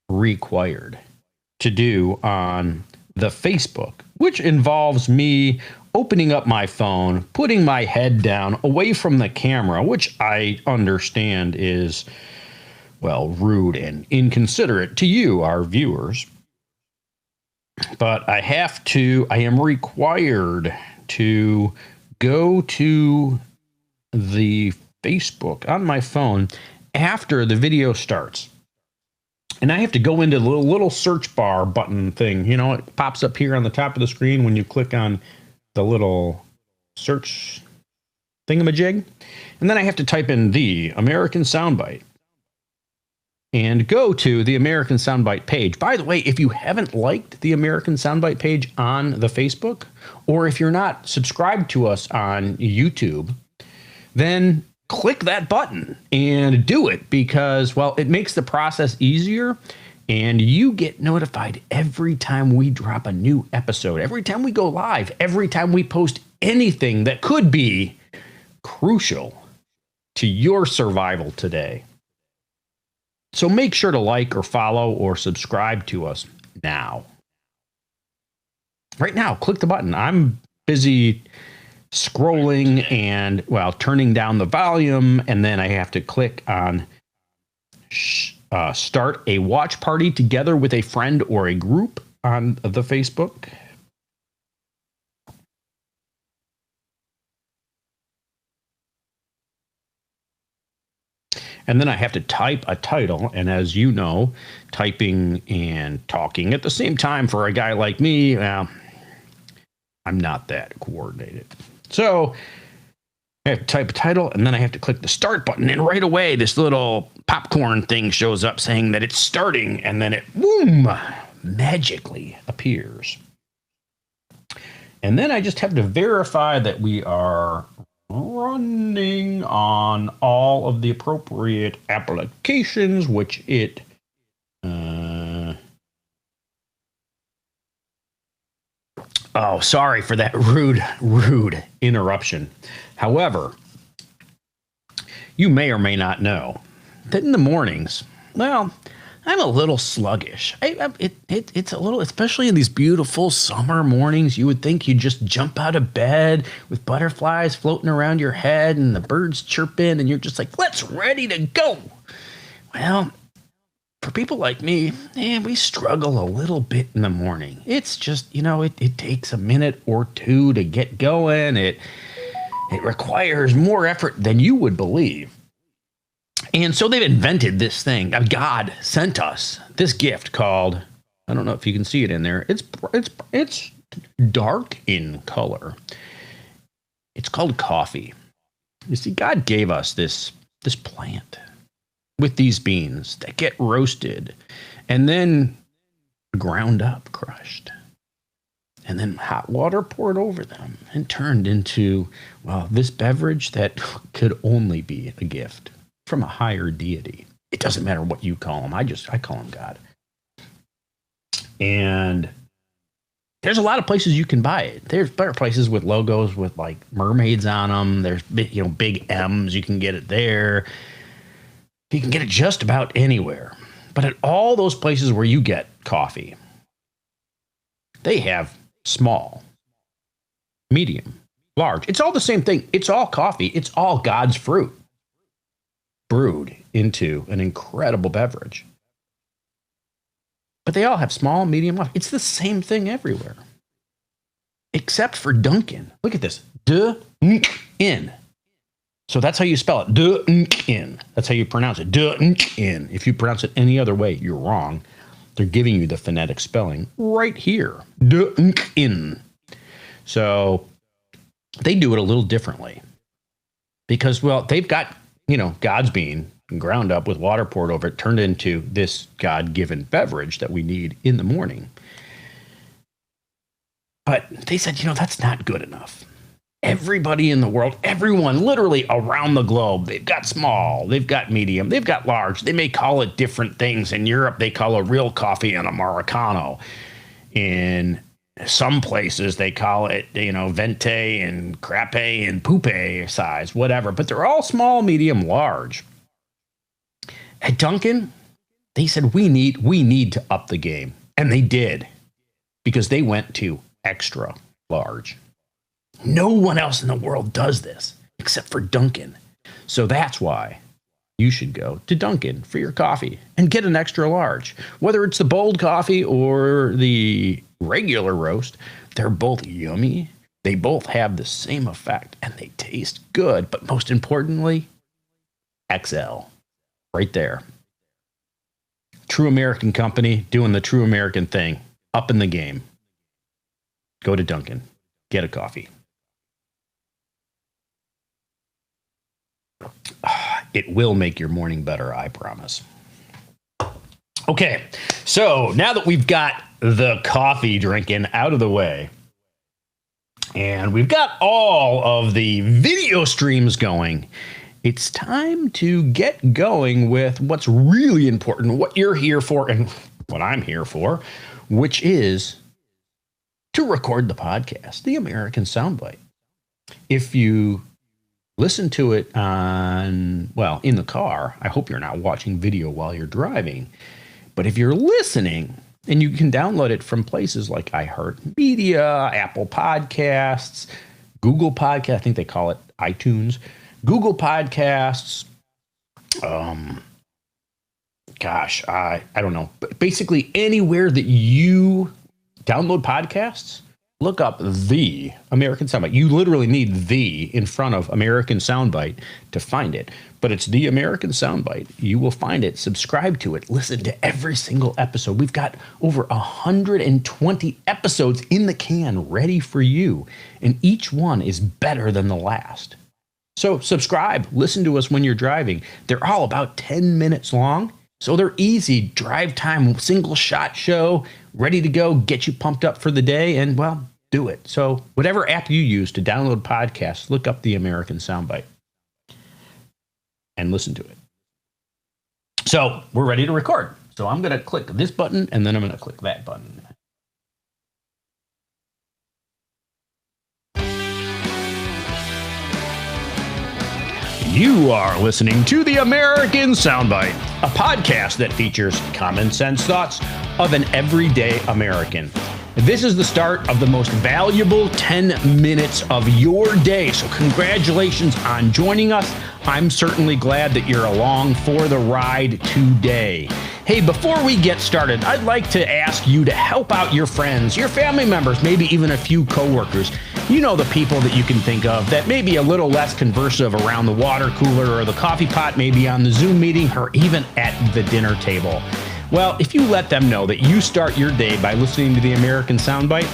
required to do on the Facebook, which involves me opening up my phone, putting my head down away from the camera, which I understand is, well, rude and inconsiderate to you, our viewers. But I am required to go to the Facebook on my phone after the video starts. And I have to go into the little search bar button thing. You know, it pops up here on the top of the screen when you click on the little search thingamajig. And then I have to type in the American Soundbite and go to the American Soundbite page. By the way, if you haven't liked the American Soundbite page on the Facebook, or if you're not subscribed to us on YouTube, then click that button and do it, because, well, it makes the process easier and you get notified every time we drop a new episode, every time we go live, every time we post anything that could be crucial to your survival today. So make sure to like or follow or subscribe to us now. Right now, click the button. I'm busy scrolling and, well, turning down the volume, and then I have to click on start a watch party together with a friend or a group on the Facebook. And then I have to type a title. And as you know, typing and talking at the same time for a guy like me, well, I'm not that coordinated. So I have to type a title, and then I have to click the start button. And right away, this little popcorn thing shows up saying that it's starting. And then it, boom, magically appears. And then I just have to verify that we are running on all of the appropriate applications, which it oh, sorry for that rude interruption. However, you may or may not know that in the mornings, well, I'm a little sluggish. It's a little, especially in these beautiful summer mornings, you would think you'd just jump out of bed with butterflies floating around your head and the birds chirping, and you're just like, let's ready to go. Well, for people like me, we struggle a little bit in the morning. It's just, it takes a minute or two to get going. It requires more effort than you would believe. And so they've invented this thing. God sent us this gift called, I don't know if you can see it in there. It's dark in color. It's called coffee. You see, God gave us this plant with these beans that get roasted and then ground up, crushed, and then hot water poured over them and turned into, well, this beverage that could only be a gift from a higher deity. It doesn't matter what you call him. I call him God. And there's a lot of places you can buy it. There's better places with logos with like mermaids on them. There's big M's. You can get it there. You can get it just about anywhere. But at all those places where you get coffee, they have small, medium, large. It's all the same thing. It's all coffee. It's all God's fruit brewed into an incredible beverage. But they all have small, medium, large. It's the same thing everywhere. Except for Dunkin'. Look at this. Dunkin'. So that's how you spell it. Dunkin'. That's how you pronounce it. Dunkin'. If you pronounce it any other way, you're wrong. They're giving you the phonetic spelling right here. Dunkin'. So they do it a little differently. Because, well, they've got God's bean ground up with water poured over it, turned into this God-given beverage that we need in the morning. But they said, that's not good enough. Everybody in the world, everyone literally around the globe, they've got small, they've got medium, they've got large. They may call it different things. In Europe, they call a real coffee an Americano. In some places, they call it, venti and crepe and poupe size, whatever. But they're all small, medium, large. At Dunkin', They said, we need to up the game. And they did, because they went to extra large. No one else in the world does this except for Dunkin'. So that's why you should go to Dunkin' for your coffee and get an extra large. Whether it's the bold coffee or the regular roast, they're both yummy. They both have the same effect and they taste good. But most importantly, XL right there. True American company doing the true American thing, up in the game. Go to Dunkin', get a coffee. It will make your morning better, I promise. Okay, so now that we've got the coffee drinking out of the way, and we've got all of the video streams going, it's time to get going with what's really important, what you're here for, and what I'm here for, which is to record the podcast, the American Soundbite. If you listen to it in the car, I hope you're not watching video while you're driving. But if you're listening, and you can download it from places like iHeartMedia, Apple Podcasts, Google Podcasts, I think they call it iTunes, Google Podcasts, I don't know. But basically anywhere that you download podcasts, look up the American Soundbite. You literally need the in front of American Soundbite to find it. But it's the American Soundbite. You will find it. Subscribe to it. Listen to every single episode. We've got over 120 episodes in the can ready for you. And each one is better than the last. So subscribe. Listen to us when you're driving. They're all about 10 minutes long. So they're easy. Drive time, single shot show, ready to go, get you pumped up for the day, and, well, do it. So whatever app you use to download podcasts, look up the American Soundbite and listen to it. So we're ready to record. So I'm going to click this button, and then I'm going to click that button. You are listening to the American Soundbite, a podcast that features common sense thoughts of an everyday American. This is the start of the most valuable 10 minutes of your day. So congratulations on joining us. I'm certainly glad that you're along for the ride today. Hey, before we get started, I'd like to ask you to help out your friends, your family members, maybe even a few coworkers. You know, the people that you can think of that may be a little less conversive around the water cooler or the coffee pot, maybe on the Zoom meeting or even at the dinner table. Well, if you let them know that you start your day by listening to the American Soundbite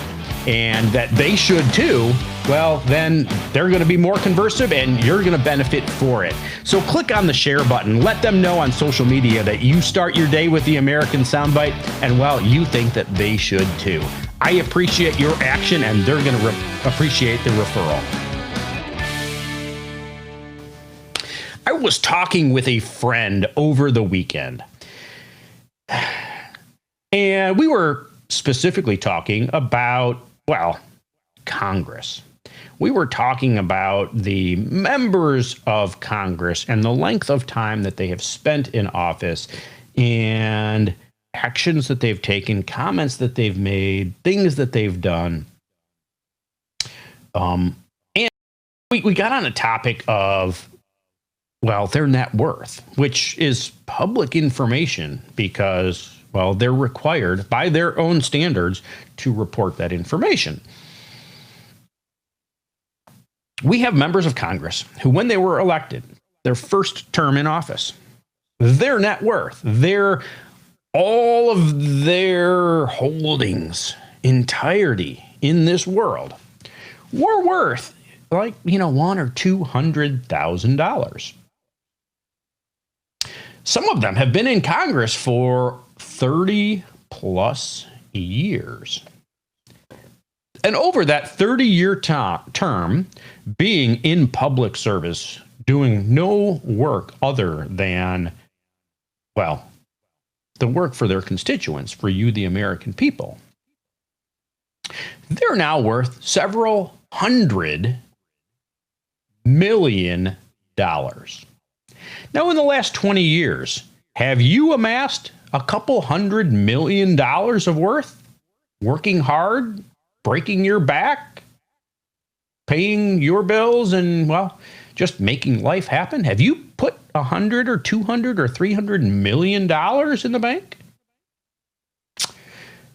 and that they should too, well, then they're going to be more conversive and you're going to benefit for it. So click on the share button. Let them know on social media that you start your day with the American Soundbite and, well, you think that they should too. I appreciate your action and they're going to appreciate the referral. I was talking with a friend over the weekend. And we were specifically talking about, well, Congress. We were talking about the members of Congress and the length of time that they have spent in office and actions that they've taken, comments that they've made, things that they've done. And we got on a topic of, well, their net worth, which is public information because, well, they're required by their own standards to report that information. We have members of Congress who, when they were elected, their first term in office, their net worth, all of their holdings, entirety in this world were worth like, $100,000 or $200,000. Some of them have been in Congress for 30 plus years. And over that 30-year term, being in public service, doing no work other than, well, the work for their constituents, for you, the American people, they're now worth several $100 million. Now, in the last 20 years, Have you amassed a couple $100 million of worth? Working hard, breaking your back, paying your bills, and, well, just making life happen? Have you put 100 or 200 or 300 million dollars in the bank?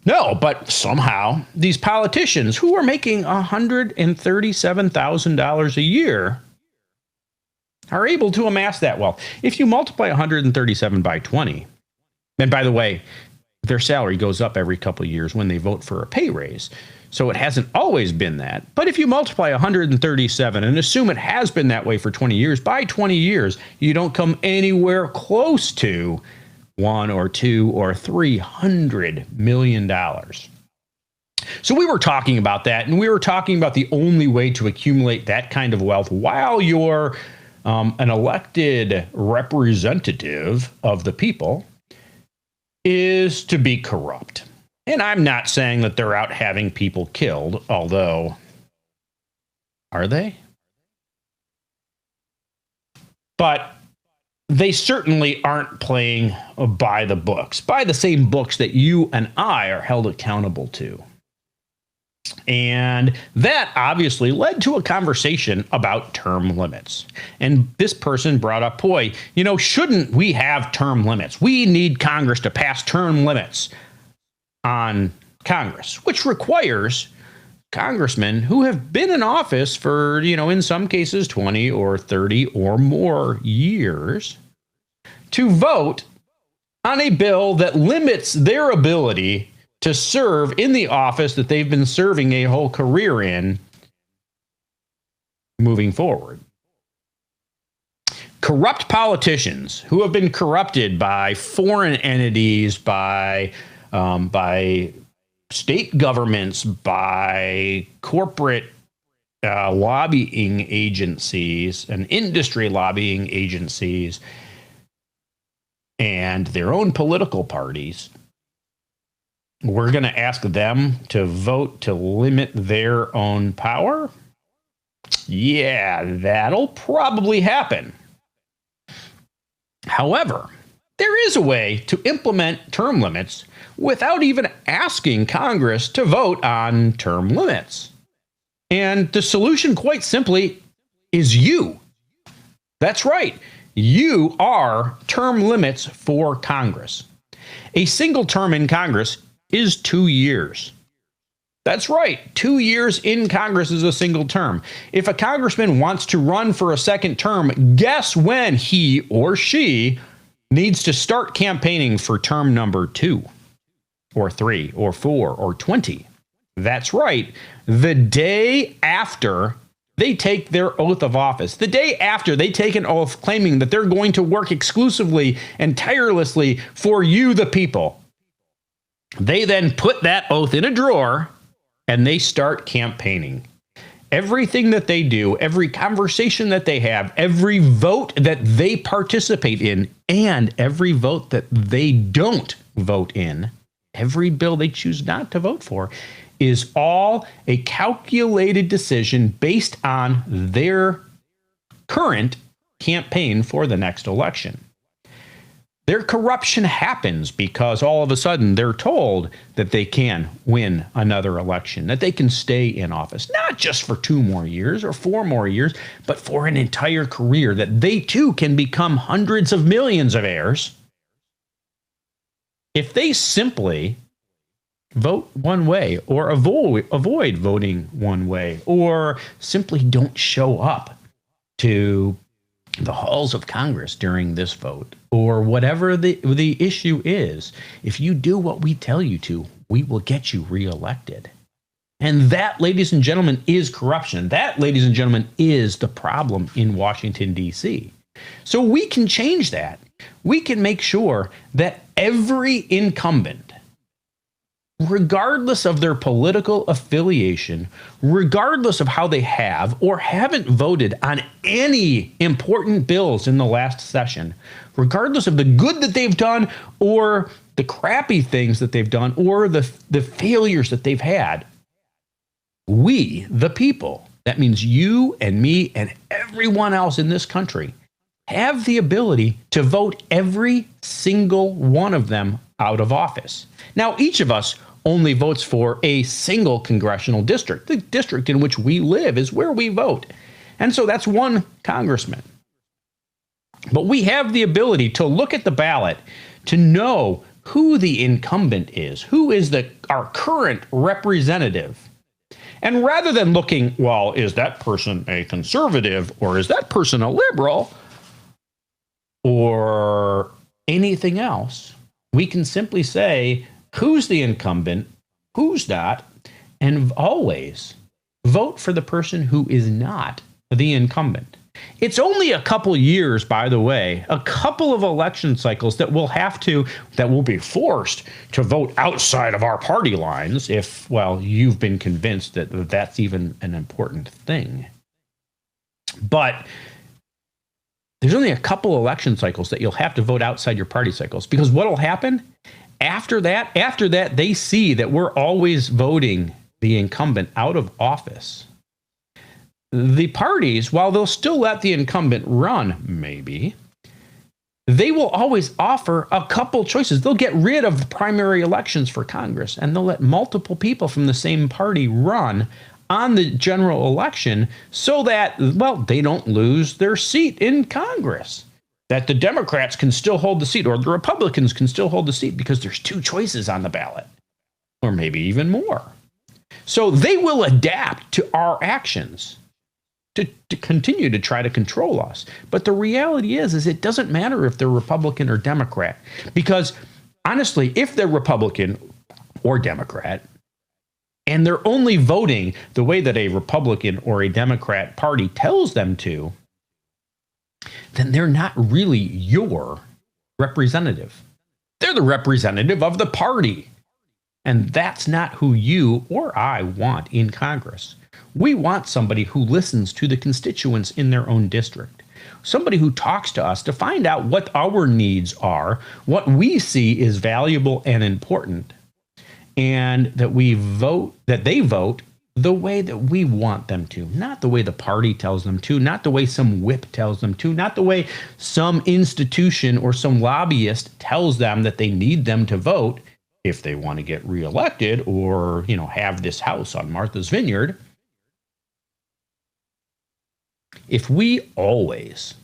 No, but somehow these politicians who are making $137,000 a year are able to amass that wealth. If you multiply 137 by 20, and by the way, their salary goes up every couple of years when they vote for a pay raise. So it hasn't always been that. But if you multiply 137 and assume it has been that way for 20 years, by 20 years, you don't come anywhere close to $1 or $2 or $300 million. So we were talking about that, and we were talking about the only way to accumulate that kind of wealth while you're an elected representative of the people is to be corrupt. And I'm not saying that they're out having people killed, although, are they? But they certainly aren't playing by the books, by the same books that you and I are held accountable to. And that obviously led to a conversation about term limits. And this person brought up, boy, shouldn't we have term limits? We need Congress to pass term limits on Congress, which requires congressmen who have been in office for, in some cases 20 or 30 or more years to vote on a bill that limits their ability to serve in the office that they've been serving a whole career in moving forward. Corrupt politicians who have been corrupted by foreign entities, by state governments, by corporate lobbying agencies and industry lobbying agencies, and their own political parties. We're going to ask them to vote to limit their own power? Yeah, that'll probably happen. However, there is a way to implement term limits without even asking Congress to vote on term limits. And the solution, quite simply, is you. That's right. You are term limits for Congress. A single term in Congress is 2 years. That's right. 2 years in Congress is a single term. If a congressman wants to run for a second term, guess when he or she needs to start campaigning for term number 2 or 3 or 4 or 20. That's right. The day after they take their oath of office, the day after they take an oath claiming that they're going to work exclusively and tirelessly for you, the people, they then put that oath in a drawer and they start campaigning. Everything that they do, every conversation that they have, every vote that they participate in, and every vote that they don't vote in, every bill they choose not to vote for, is all a calculated decision based on their current campaign for the next election. Their corruption happens because all of a sudden they're told that they can win another election, that they can stay in office, not just for 2 more years or 4 more years, but for an entire career, that they too can become hundreds of millions of heirs if they simply vote one way or avoid voting one way, or simply don't show up to the halls of Congress during this vote, or whatever the issue is. If you do what we tell you to, we will get you reelected. And that, ladies and gentlemen, is corruption. That, ladies and gentlemen, is the problem in Washington, D.C. So we can change that. We can make sure that every incumbent, regardless of their political affiliation, regardless of how they have or haven't voted on any important bills in the last session, regardless of the good that they've done or the crappy things that they've done or the failures that they've had, we, the people, that means you and me and everyone else in this country, have the ability to vote every single one of them out of office. Now, each of us only votes for a single congressional district. The district in which we live is where we vote. And so that's one congressman. But we have the ability to look at the ballot to know who the incumbent is, who is our current representative. And rather than looking, well, is that person a conservative or is that person a liberal or anything else, we can simply say who's the incumbent, who's not, and always vote for the person who is not the incumbent. It's only a couple years, by the way, a couple of election cycles that will be forced to vote outside of our party lines if, well, you've been convinced that that's even an important thing. But there's only a couple election cycles that you'll have to vote outside your party cycles, because what will happen after that, they see that we're always voting the incumbent out of office. The parties, while they'll still let the incumbent run, maybe, they will always offer a couple choices. They'll get rid of the primary elections for Congress, and they'll let multiple people from the same party run on the general election so that, well, they don't lose their seat in Congress, that the Democrats can still hold the seat or the Republicans can still hold the seat because there's two choices on the ballot, or maybe even more. So they will adapt to our actions to continue to try to control us. But the reality is it doesn't matter if they're Republican or Democrat, because honestly, if they're Republican or Democrat, and they're only voting the way that a Republican or a Democrat party tells them to, then they're not really your representative. They're the representative of the party. And that's not who you or I want in Congress. We want somebody who listens to the constituents in their own district, somebody who talks to us to find out what our needs are, what we see is valuable and important, and that they vote the way that we want them to, not the way the party tells them to, not the way some whip tells them to, not the way some institution or some lobbyist tells them that they need them to vote if they want to get reelected or, have this house on Martha's Vineyard. If we always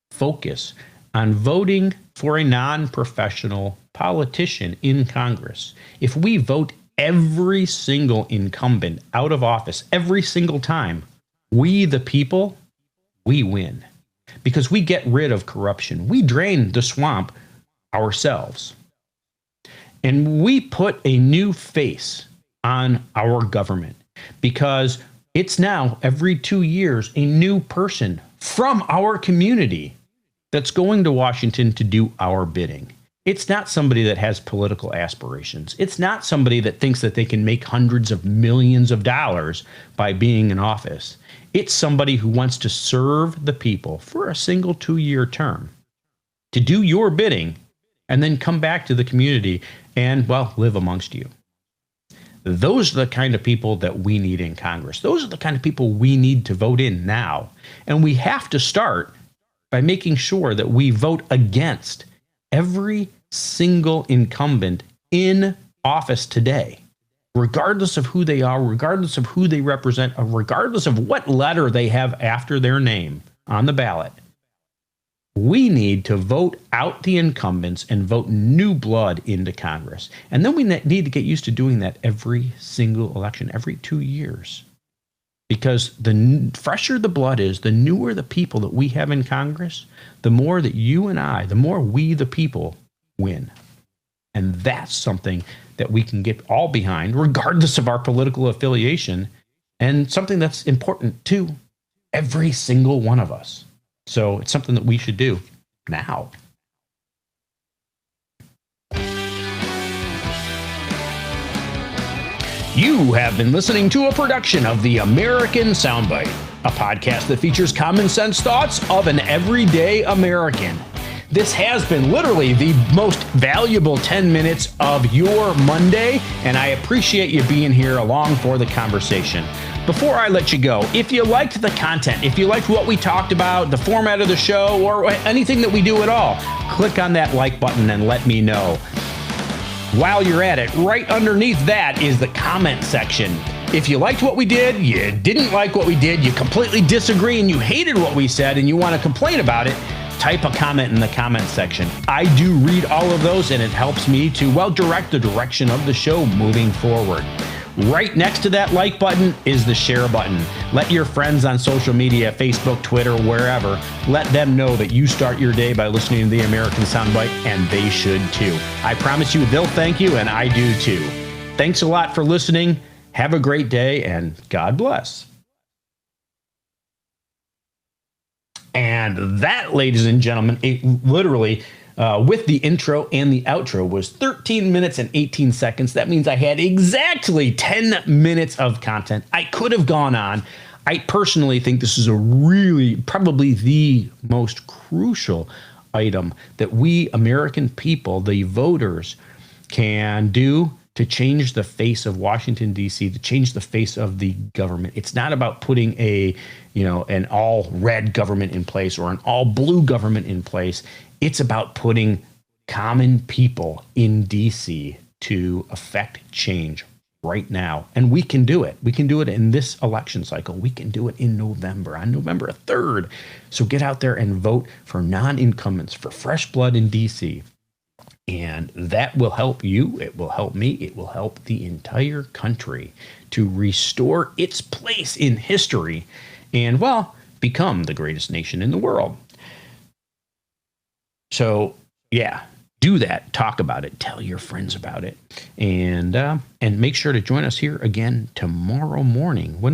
focus on voting for a non-professional politician in Congress, if we vote every single incumbent out of office every single time, we, the people, we win. Because we get rid of corruption. We drain the swamp ourselves. And we put a new face on our government, because it's now every 2 years a new person from our community that's going to Washington to do our bidding. It's not somebody that has political aspirations. It's not somebody that thinks that they can make hundreds of millions of dollars by being in office. It's somebody who wants to serve the people for a single 2-year term, to do your bidding, and then come back to the community and, well, live amongst you. Those are the kind of people that we need in Congress. Those are the kind of people we need to vote in now. And we have to start by making sure that we vote against every single incumbent in office today, regardless of who they are, regardless of who they represent, or regardless of what letter they have after their name on the ballot. We need to vote out the incumbents and vote new blood into Congress. And then we need to get used to doing that every single election, every 2 years. Because the fresher the blood is, the newer the people that we have in Congress, the more that you and I, the more we, the people, win. And that's something that we can get all behind, regardless of our political affiliation, and something that's important to every single one of us. So it's something that we should do now. You have been listening to a production of The American Soundbite, a podcast that features common sense thoughts of an everyday American. This has been literally the most valuable 10 minutes of your Monday, and I appreciate you being here along for the conversation. Before I let you go, if you liked the content, if you liked what we talked about, the format of the show, or anything that we do at all, click on that like button and let me know. While you're at it, right underneath that is the comment section. If you liked what we did, you didn't like what we did, you completely disagree and you hated what we said and you want to complain about it, type a comment in the comment section. I do read all of those and it helps me to, well, direct the direction of the show moving forward. Right next to that like button is the share button. Let your friends on social media, Facebook, Twitter, wherever, let them know that you start your day by listening to the American Soundbite, and they should too. I promise you they'll thank you, and I do too. Thanks a lot for listening. Have a great day, and God bless. And that, ladies and gentlemen, it literally, with the intro and the outro, was 13 minutes and 18 seconds. That means I had exactly 10 minutes of content. I could have gone on. I personally think this is a really, probably the most crucial item that we American people, the voters, can do to change the face of Washington, D.C., to change the face of the government. It's not about putting an all red government in place or an all blue government in place. It's about putting common people in D.C. to affect change right now. And we can do it. We can do it in this election cycle. We can do it in November, on November 3rd. So get out there and vote for non-incumbents, for fresh blood in D.C., and that will help you, it will help me, it will help the entire country to restore its place in history and, well, become the greatest nation in the world. So, yeah, do that. Talk about it. Tell your friends about it. And make sure to join us here again tomorrow morning when we